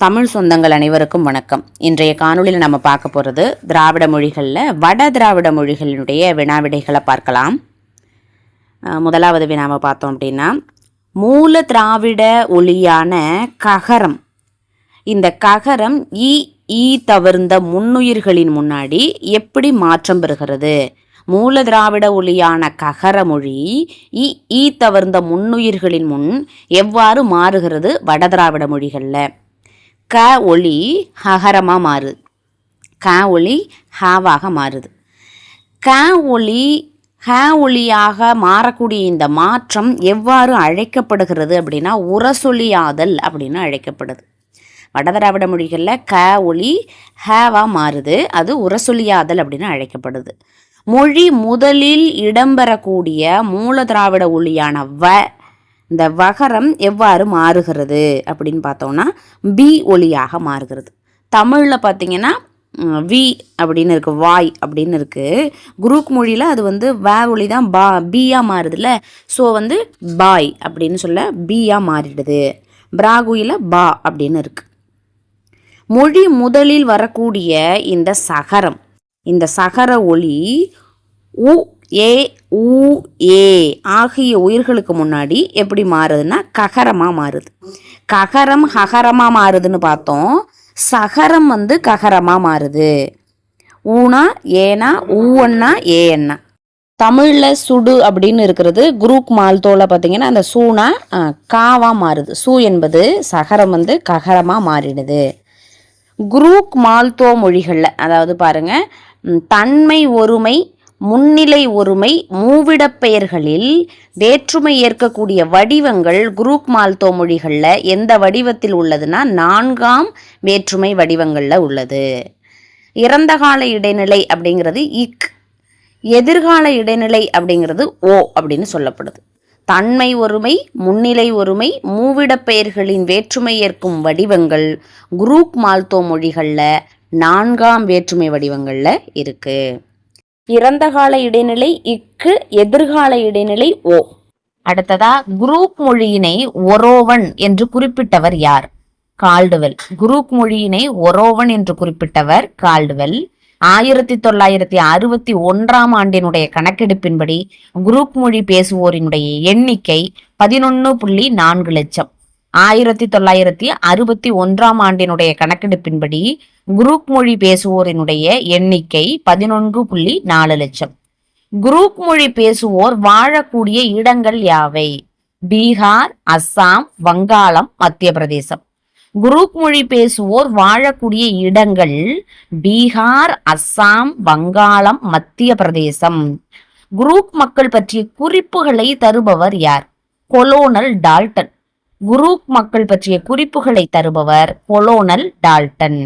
தமிழ் சொந்தங்கள் அனைவருக்கும் வணக்கம். இன்றைய காணொளியில் நம்ம பார்க்க போகிறது திராவிட மொழிகளில் வட திராவிட மொழிகளினுடைய வினாவிடைகளை பார்க்கலாம். முதலாவது வினாவை பார்த்தோம் அப்படின்னா, மூல திராவிட ஒலியான ககரம், இந்த ககரம் ஈ தவிர்ந்த முன்னுயிர்களின் முன்னாடி எப்படி மாற்றம் பெறுகிறது? மூல திராவிட ஒலியான ககர மொழி ஈ தவிர்ந்த முன்னுயிர்களின் முன் எவ்வாறு மாறுகிறது வட திராவிட மொழிகளில்? க ஒலி ஹகரமாக மாறுது, க ஒலி ஹாவாக மாறுது. க ஒலி ஹ ஒலியாக மாறக்கூடிய இந்த மாற்றம் எவ்வாறு அழைக்கப்படுகிறது அப்படின்னா உரசொலியாதல் அப்படின்னு அழைக்கப்படுது. வடதிராவிட மொழிகளில் க ஒலி ஹேவாக மாறுது, அது உரசொலியாதல் அப்படின்னு அழைக்கப்படுது. மொழி முதலில் இடம்பெறக்கூடிய மூல திராவிட ஒலியான இந்த வகரம் எவ்வாறு மாறுகிறது அப்படின்னு பார்த்தோம்னா பி ஒலியாக மாறுகிறது. தமிழில் பார்த்திங்கன்னா வி அப்படின்னு இருக்குது, வாய் அப்படின்னு இருக்குது. குரூக் மொழியில் அது வ ஒலி தான் பியாக மாறுதுல்ல, ஸோ பாய் அப்படின்னு சொல்ல பியாக மாறிடுது. பிராகுயில் பா அப்படின்னு இருக்குது. மொழி முதலில் வரக்கூடிய இந்த சகரம், இந்த சகர ஒலி உ ஏ ஊ ஏ ஆகிய உயிர்களுக்கு முன்னாடி எப்படி மாறுதுன்னா ககரமாக மாறுது. ககரம் ஹகரமாக மாறுதுன்னு பார்த்தோம். சகரம் ககரமாக மாறுது. ஊனா ஏனா ஊன்னா ஏன்னா. தமிழில் சுடு அப்படின்னு இருக்கிறது. குரூக் மால்தோவில் பார்த்தீங்கன்னா அந்த சூனா காவாக மாறுது. சூ என்பது சகரம் ககரமாக மாறிடுது. குரூக் மால்தோ மொழிகளில் அதாவது பாருங்கள், தன்மை ஒருமை முன்னிலை ஒருமை மூவிடப் பெயர்களில் வேற்றுமை ஏற்கக்கூடிய வடிவங்கள் குரூக் மால்தோ மொழிகளில் எந்த வடிவத்தில் உள்ளதுன்னா 4ஆம் வேற்றுமை வடிவங்களில் உள்ளது. இறந்த கால இடைநிலை அப்படிங்கிறது இக், எதிர்கால இடைநிலை அப்படிங்கிறது ஓ அப்படின்னு சொல்லப்படுது. தன்மை ஒருமை முன்னிலை ஒருமை மூவிடப் பெயர்களின் வேற்றுமை ஏற்கும் வடிவங்கள் குரூக் மால்தோ மொழிகளில் 4ஆம் வேற்றுமை வடிவங்களில் இருக்குது. இறந்த கால இடைநிலை இக்கு, எதிர்கால இடைநிலை ஓ. அடுத்ததா குரூக் மொழியினை ஒரோவன் என்று குறிப்பிட்டவர் யார்? கால்டுவெல். குரூக் மொழியினை ஒரோவன் என்று குறிப்பிட்டவர் கால்டுவெல். 1961ஆம் ஆண்டினுடைய கணக்கெடுப்பின்படி குரூக் மொழி பேசுவோரினுடைய எண்ணிக்கை 11.4 லட்சம். 1961ஆம் ஆண்டினுடைய கணக்கெடுப்பின்படி குரூக் மொழி பேசுவோரினுடைய எண்ணிக்கை 11.4 லட்சம். குரூக் மொழி பேசுவோர் வாழக்கூடிய இடங்கள் யாவை? பீகார், அஸ்ஸாம், வங்காளம், மத்திய பிரதேசம். குரூக் மொழி பேசுவோர் வாழக்கூடிய இடங்கள் பீகார், அஸ்ஸாம், வங்காளம், மத்திய பிரதேசம். குரூக் மக்கள் பற்றிய குறிப்புகளை தருபவர் யார்? கொலோனல் டால்டன். குரூக் மக்கள் பற்றிய குறிப்புகளை தருபவர் கொலோனல் டால்டன்.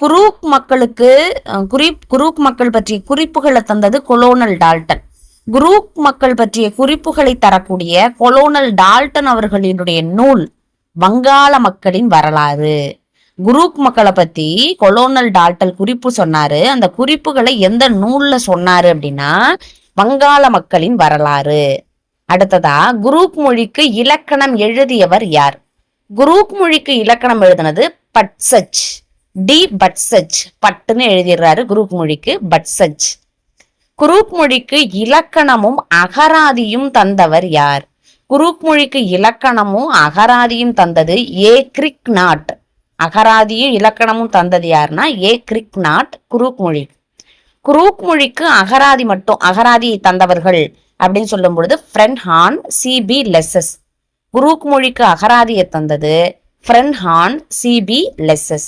குரூக் மக்கள் பற்றிய குறிப்புகளை தந்தது கொலோனல் டால்டன். குரூக் மக்கள் பற்றிய குறிப்புகளை தரக்கூடிய கொலோனல் டால்டன் அவர்களினுடைய நூல் வங்காள மக்களின் வரலாறு. குரூக் மக்களை பத்தி கொலோனல் டால்டன் குறிப்பு சொன்னாரு. அந்த குறிப்புகளை எந்த நூல்ல சொன்னாரு அப்படின்னா வங்காள மக்களின் வரலாறு. அடுத்ததா குரூக் மொழிக்கு இலக்கணம் எழுதியவர் யார்? குரூக் மொழிக்கு இலக்கணம் எழுதினது பட்சச், டி பட்சச். பட்டுன்னு எழுதிடுறாரு குரூக் மொழிக்கு பட்சச். குரூக் மொழிக்கு இலக்கணமும் அகராதியும் தந்தவர் யார்? குரூக் மொழிக்கு இலக்கணமும் அகராதியும் தந்தது ஏ கிரிக் நாட். அகராதியும் இலக்கணமும் தந்தது யாருன்னா ஏ கிரிக் நாட் குரூக் மொழி. குரூக் மொழிக்கு அகராதி மட்டும், அகராதியை தந்தவர்கள் அப்படின்னு சொல்லும் பொழுது ஃப்ரென்ஹான், சிபி லெசஸ். குரூக் மொழிக்கு அகராதியை தந்தது ஃப்ரென்ஹான், சிபி லெசஸ்.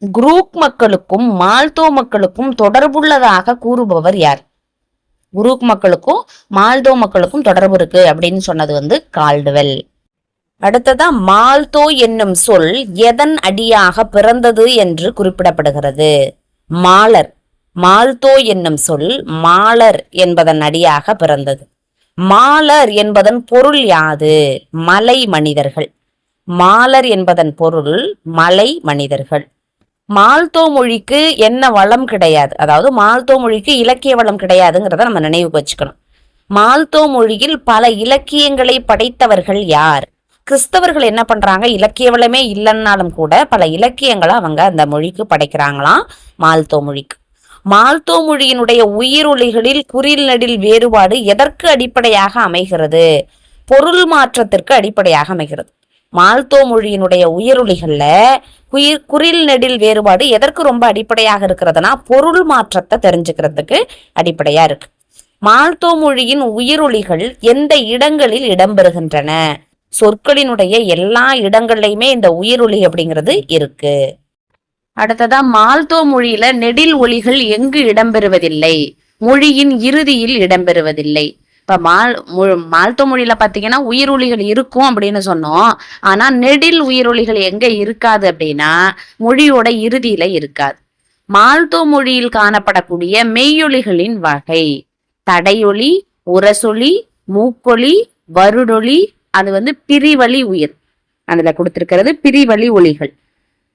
குரூக் மக்களுக்கும் மால்தோ மக்களுக்கும் தொடர்புள்ளதாக கூறுபவர் யார்? குரூக் மக்களுக்கும் மால்தோ மக்களுக்கும் தொடர்பு இருக்கு அப்படின்னு சொன்னது கால்டுவெல். அடுத்ததா மால்தோ என்னும் சொல் எதன் அடியாக பிறந்தது என்று குறிப்பிடப்படுகிறது? மாலர். மால்தோ என்னும் சொல் மாலர் என்பதன் அடியாக பிறந்தது. மாலர் என்பதன் பொருள் யாது? மலை மனிதர்கள். மாலர் என்பதன் பொருள் மலை மனிதர்கள். மால்தோ மொழிக்கு என்ன வளம் கிடையாது, அதாவது மால்தோ மொழிக்கு இலக்கிய வளம் கிடையாதுங்கிறத நம்ம நினைவுக்கு வச்சுக்கணும். மால்தோ மொழியில் பல இலக்கியங்களை படைத்தவர்கள் யார்? கிறிஸ்தவர்கள் என்ன பண்றாங்க, இலக்கிய வளமே இல்லைன்னாலும் கூட பல இலக்கியங்களை அவங்க அந்த மொழிக்கு படைக்கிறாங்களாம், மால்தோ மொழிக்கு. மால்தோ மொழியினுடைய உயிரொலிகளில் குறில் நெடில் வேறுபாடு எதற்கு அடிப்படையாக அமைகிறது? பொருள் மாற்றத்திற்கு அடிப்படையாக அமைகிறது. மால்தோ மொழியினுடைய உயிரொலிகள்ல குறில் நெடில் வேறுபாடு எதற்கு ரொம்ப அடிப்படையாக இருக்கிறதுனா பொருள் மாற்றத்தை தெரிஞ்சுக்கிறதுக்கு அடிப்படையா இருக்கு. மால்தோ மொழியின் உயிரொலிகள் எந்த இடங்களில் இடம்பெறுகின்றன? சொற்களினுடைய எல்லா இடங்கள்லையுமே இந்த உயிரொலி அப்படிங்கிறது இருக்கு. அடுத்ததா மால்தோ மொழியில நெடில் ஒலிகள் எங்கு இடம்பெறுவதில்லை? மொழியின் இறுதியில் இடம்பெறுவதில்லை. இப்ப மால்தோ மொழியில பாத்தீங்கன்னா உயிரொலிகள் இருக்கும் அப்படின்னு சொன்னோம். ஆனா நெடில் உயிரொலிகள் எங்க இருக்காது அப்படின்னா மொழியோட இறுதியில இருக்காது. மால்தோ மொழியில் காணப்படக்கூடிய மெய்யொலிகளின் வகை: தடையொலி, உரசொலி, மூக்கொலி, வருடொலி, அது பிரிவழி உயிர். அதுல கொடுத்திருக்கிறது பிரிவழி ஒலிகள்.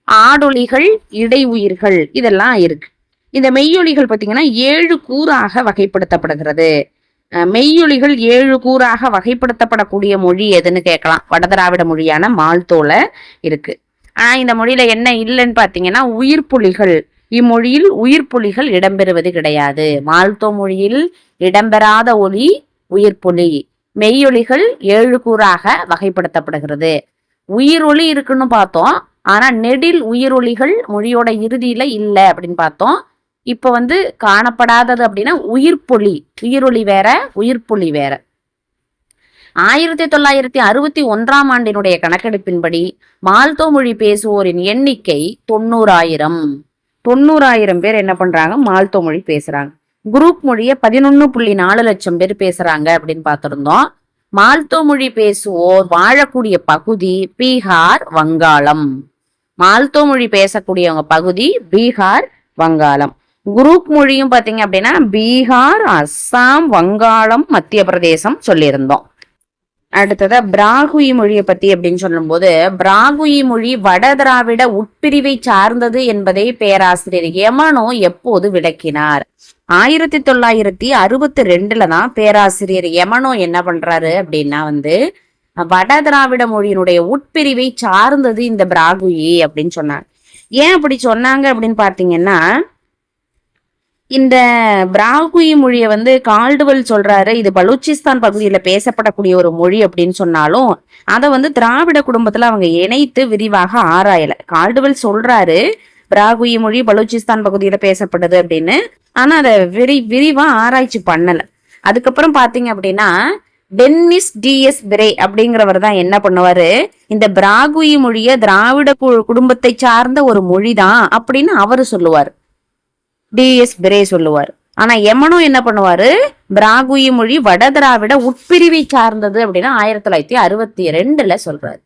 ஆடொலிகள், இடை உயிர்கள், இதெல்லாம் இருக்கு. இந்த மெய்யொலிகள் பார்த்தீங்கன்னா 7 கூறாக வகைப்படுத்தப்படுகிறது. மெய்யொலிகள் 7 கூறாக வகைப்படுத்தப்படக்கூடிய மொழி எதுன்னு கேட்கலாம். வடதிராவிட மொழியான மால்தோல இருக்கு. ஆனா இந்த மொழியில என்ன இல்லைன்னு பாத்தீங்கன்னா உயிர்ப்புலிகள். இம்மொழியில் உயிர்ப்புலிகள் இடம்பெறுவது கிடையாது. மால்தோ மொழியில் இடம்பெறாத ஒலி உயிர்ப்புலி. மெய்யொலிகள் 7 கூறாக வகைப்படுத்தப்படுகிறது. உயிரொலி இருக்குன்னு பார்த்தோம். ஆனா நெடில் உயிரொலிகள் மொழியோட இறுதியில இல்லை அப்படின்னு பார்த்தோம். இப்ப காணப்படாதது அப்படின்னா உயிர்ப்பொலி. உயிரொலி வேற, உயிர்ப்பொலி வேற. 1961ஆம் ஆண்டினுடைய கணக்கெடுப்பின்படி மால்தோ மொழி பேசுவோரின் எண்ணிக்கை 90,000 பேர் என்ன பண்றாங்க, மால்தோ மொழி பேசுறாங்க. குரூப் மொழியை 11.4 லட்சம் பேர் பேசுறாங்க அப்படின்னு பார்த்திருந்தோம். மால்தோ மொழி பேசுவோர் வாழக்கூடிய பகுதி பீகார், வங்காளம். மால்தோ மொழி பேசக்கூடியவங்க பகுதி பீகார், வங்காளம். குரூப் மொழியும் பாத்தீங்க அப்படின்னா பீகார், அஸ்ஸாம், வங்காளம், மத்திய பிரதேசம் சொல்லியிருந்தோம். அடுத்ததா பிராகுயி மொழியை பத்தி அப்படின்னு சொல்லும் போது, பிராகுயி மொழி வட திராவிட உட்பிரிவை சார்ந்தது என்பதை பேராசிரியர் எமனோ எப்போது விளக்கினார்? 1962 தான் பேராசிரியர் எமனோ என்ன பண்றாரு அப்படின்னா வட திராவிட மொழியினுடைய உட்பிரிவை சார்ந்தது இந்த பிராகுயி அப்படின்னு சொன்னாங்க. ஏன் அப்படி சொன்னாங்க அப்படின்னு பாத்தீங்கன்னா, இந்த பிராகுயி மொழியை கால்டுவெல் சொல்றாரு இது பலூச்சிஸ்தான் பகுதியில பேசப்படக்கூடிய ஒரு மொழி அப்படின்னு சொன்னாலும் அதை திராவிட குடும்பத்துல அவங்க இணைத்து விரிவாக ஆராயல. கால்டுவெல் சொல்றாரு பிராகுயி மொழி பலூச்சிஸ்தான் பகுதியில பேசப்படுது அப்படின்னு, ஆனா அதை விரிவா ஆராய்ச்சி பண்ணல. அதுக்கப்புறம் பாத்தீங்க அப்படின்னா டென்னிஸ் டிஎஸ் பிரே அப்படிங்கிறவர் தான் என்ன பண்ணுவாரு, இந்த பிராகுயி மொழிய திராவிட குடும்பத்தை சார்ந்த ஒரு மொழிதான் அப்படின்னு அவரு சொல்லுவார், டிஎஸ் பிரே சொல்லுவார். ஆனா எமனோ என்ன பண்ணுவாரு, பிராகுயி மொழி வட திராவிட உட்பிரிவை சார்ந்தது அப்படின்னா 1962 சொல்றாரு.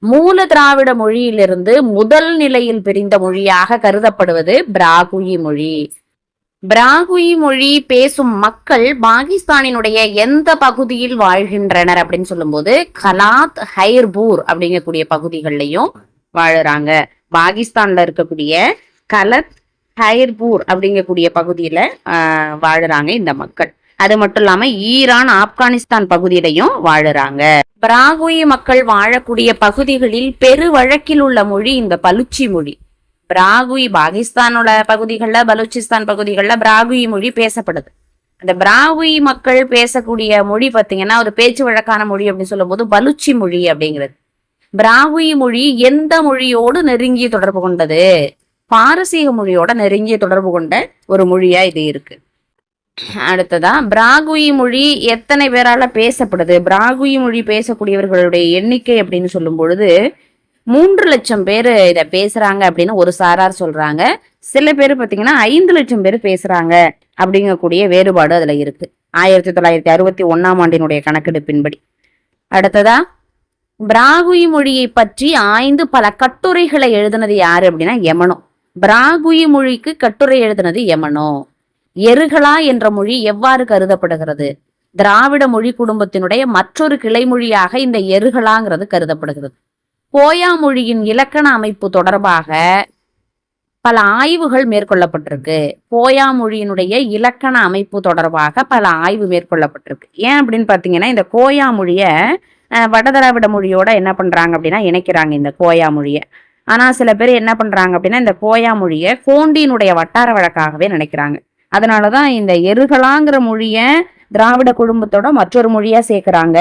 மூல திராவிட மொழியிலிருந்து முதல் நிலையில் பிரிந்த மொழியாக கருதப்படுவது பிராகுயி மொழி. பிராகுயி மொழி பேசும் மக்கள் பாகிஸ்தானினுடைய எந்த பகுதியில் வாழ்கின்றனர் அப்படின்னு சொல்லும்போது கலாத், ஹைர்பூர் அப்படிங்கக்கூடிய பகுதிகளிலையும் வாழுறாங்க. பாகிஸ்தான்ல இருக்கக்கூடிய கலத், ஹைர்பூர் அப்படிங்கக்கூடிய பகுதியில வாழுறாங்க இந்த மக்கள். அது மட்டும் இல்லாம ஈரான், ஆப்கானிஸ்தான் பகுதியிலையும் வாழுறாங்க. பிராகுயி மக்கள் வாழக்கூடிய பகுதிகளில் பெரு வழக்கில் உள்ள மொழி இந்த பலுச்சி மொழி. பிராகுயி பாகிஸ்தானோட பகுதிகளில், பலூச்சிஸ்தான் பகுதிகளில் பிராகுயி மொழி பேசப்படுது. அந்த பிராகுயி மக்கள் பேசக்கூடிய மொழி பார்த்தீங்கன்னா ஒரு பேச்சு வழக்கான மொழி அப்படின்னு சொல்லும் போது பலுச்சி மொழி அப்படிங்கிறது. பிராகுயி மொழி எந்த மொழியோடு நெருங்கிய தொடர்பு கொண்டது? பாரசீக மொழியோட நெருங்கிய தொடர்பு கொண்ட ஒரு மொழியா இது இருக்கு. அடுத்ததா பிராகுயி மொழி எத்தனை பேரால பேசப்படுது? பிராகுயி மொழி பேசக்கூடியவர்களுடைய எண்ணிக்கை அப்படின்னு சொல்லும் பொழுது 3 லட்சம் பேர் இதை பேசுறாங்க அப்படின்னு ஒரு சாரார் சொல்றாங்க. சில பேர் பார்த்தீங்கன்னா 5 லட்சம் பேர் பேசுறாங்க அப்படிங்கக்கூடிய வேறுபாடு அதுல இருக்கு 1961ஆம் ஆண்டினுடைய கணக்கெடுப்பின்படி. அடுத்ததா பிராகுயி மொழியை பற்றி ஆய்ந்து பல கட்டுரைகளை எழுதினது யாரு அப்படின்னா எமனோ. பிராகுயி மொழிக்கு கட்டுரை எழுதினது எமனோ. எருகலா என்ற மொழி எவ்வாறு கருதப்படுகிறது? திராவிட மொழி குடும்பத்தினுடைய மற்றொரு கிளை மொழியாக இந்த எருகலாங்கிறது கருதப்படுகிறது. கோயா மொழியின் இலக்கண அமைப்பு தொடர்பாக பல ஆய்வுகள் மேற்கொள்ளப்பட்டிருக்கு. கோயா மொழியினுடைய இலக்கண அமைப்பு தொடர்பாக பல ஆய்வு மேற்கொள்ளப்பட்டிருக்கு. ஏன் அப்படின்னு பாத்தீங்கன்னா இந்த கோயா மொழிய வட திராவிட மொழியோட என்ன பண்றாங்க அப்படின்னா இணைக்கிறாங்க இந்த கோயா மொழியை. ஆனா சில பேர் என்ன பண்றாங்க அப்படின்னா இந்த கோயா மொழியை கோண்டியினுடைய வட்டார வழக்காகவே நினைக்கிறாங்க. அதனாலதான் இந்த எருகலாங்கிற மொழிய திராவிட குடும்பத்தோட மற்றொரு மொழியா சேர்க்கிறாங்க.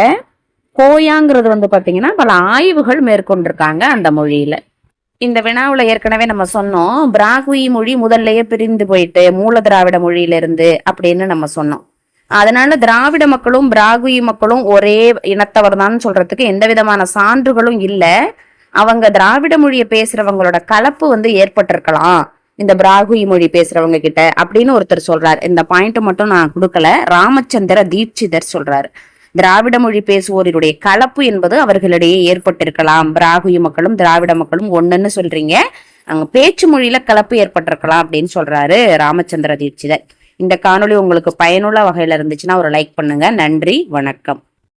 கோயாங்கிறது பாத்தீங்கன்னா பல ஆய்வுகள் மேற்கொண்டிருக்காங்க அந்த மொழியில. இந்த வினாவுல ஏற்கனவே நம்ம சொன்னோம், பிராகுயி மொழி முதல்லயே பிரிந்து போயிட்டு மூல திராவிட மொழியிலிருந்து அப்படின்னு நம்ம சொன்னோம். அதனால திராவிட மக்களும் பிராகுயி மக்களும் ஒரே இனத்தவர் தான் சொல்றதுக்கு எந்த விதமான சான்றுகளும் இல்லை. அவங்க திராவிட மொழியை பேசுறவங்களோட கலப்பு ஏற்பட்டிருக்கலாம் இந்த பிராகுயி மொழி பேசுறவங்க கிட்ட அப்படின்னு ஒருத்தர் சொல்றாரு. இந்த பாயிண்ட் மட்டும் நான் கொடுக்கல, ராமச்சந்திர தீட்சிதர் சொல்றாரு. திராவிட மொழி பேசுவோருடைய கலப்பு என்பது அவர்களிடையே ஏற்பட்டிருக்கலாம். பிராகுயி மக்களும் திராவிட மக்களும் ஒண்ணுன்னு சொல்றீங்க, அங்க பேச்சு மொழியில கலப்பு ஏற்பட்டிருக்கலாம் அப்படின்னு சொல்றாரு ராமச்சந்திர தீட்சிதர். இந்த காணொளி உங்களுக்கு பயனுள்ள வகையில இருந்துச்சுன்னா ஒரு லைக் பண்ணுங்க. நன்றி, வணக்கம்.